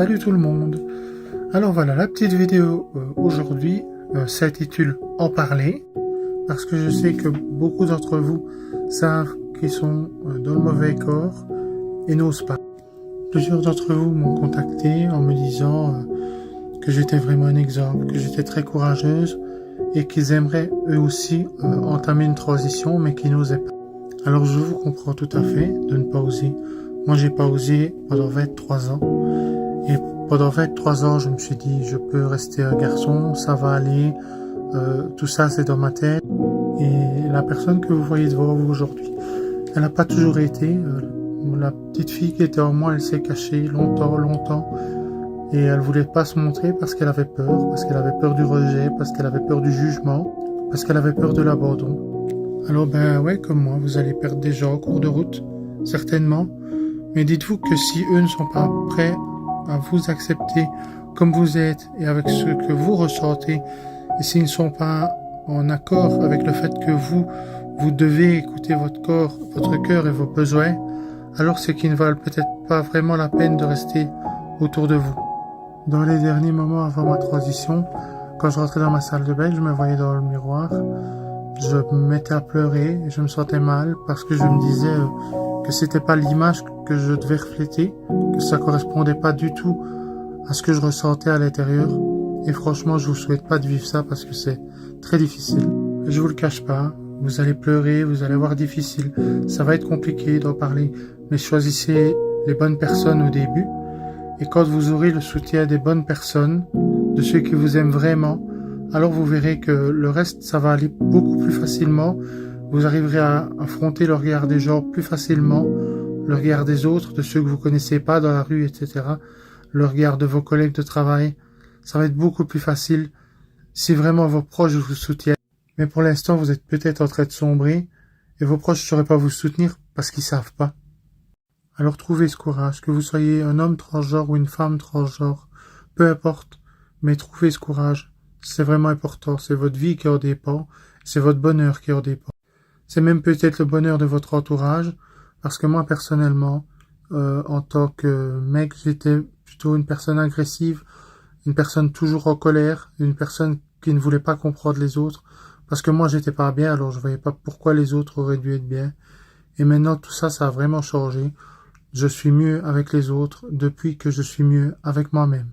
Salut tout le monde. Alors voilà, la petite vidéo aujourd'hui s'intitule En parler, parce que je sais que beaucoup d'entre vous savent qu'ils sont dans le mauvais corps et n'osent pas. Plusieurs d'entre vous m'ont contacté en me disant que j'étais vraiment un exemple, que j'étais très courageuse et qu'ils aimeraient eux aussi entamer une transition mais qu'ils n'osaient pas. Alors je vous comprends tout à fait de ne pas oser. Moi j'ai pas osé pendant 23 ans. Et pendant 23 ans, je me suis dit, je peux rester un garçon, ça va aller, tout ça c'est dans ma tête. Et la personne que vous voyez devant vous aujourd'hui, elle n'a pas toujours été. La petite fille qui était en moi, elle s'est cachée longtemps. Et elle voulait pas se montrer parce qu'elle avait peur du rejet, parce qu'elle avait peur du jugement, parce qu'elle avait peur de l'abandon. Alors ben ouais, comme moi, vous allez perdre des gens en cours de route, certainement. Mais dites-vous que si eux ne sont pas prêts à vous accepter comme vous êtes et avec ce que vous ressentez, et s'ils ne sont pas en accord avec le fait que vous devez écouter votre corps, votre cœur et vos besoins, alors c'est qu'ils ne valent peut-être pas vraiment la peine de rester autour de vous. Dans les derniers moments avant ma transition, quand je rentrais dans ma salle de bain, je me voyais dans le miroir, je me mettais à pleurer et je me sentais mal parce que je me disais que c'était pas l'image que je devais refléter, que ça correspondait pas du tout à ce que je ressentais à l'intérieur. Et franchement, je vous souhaite pas de vivre ça parce que c'est très difficile. Je vous le cache pas, vous allez pleurer, vous allez voir difficile, ça va être compliqué d'en parler, mais choisissez les bonnes personnes au début. Et quand vous aurez le soutien des bonnes personnes, de ceux qui vous aiment vraiment, alors vous verrez que le reste, ça va aller beaucoup plus facilement. Vous arriverez à affronter le regard des gens plus facilement, le regard des autres, de ceux que vous connaissez pas dans la rue, etc. Le regard de vos collègues de travail. Ça va être beaucoup plus facile si vraiment vos proches vous soutiennent. Mais pour l'instant, vous êtes peut-être en train de sombrer et vos proches ne sauraient pas vous soutenir parce qu'ils savent pas. Alors trouvez ce courage, que vous soyez un homme transgenre ou une femme transgenre, peu importe, mais trouvez ce courage. C'est vraiment important, c'est votre vie qui en dépend, c'est votre bonheur qui en dépend. C'est même peut-être le bonheur de votre entourage, parce que moi personnellement, en tant que mec, j'étais plutôt une personne agressive, une personne toujours en colère, une personne qui ne voulait pas comprendre les autres, parce que moi j'étais pas bien, alors je voyais pas pourquoi les autres auraient dû être bien. Et maintenant tout ça, ça a vraiment changé. Je suis mieux avec les autres depuis que je suis mieux avec moi-même.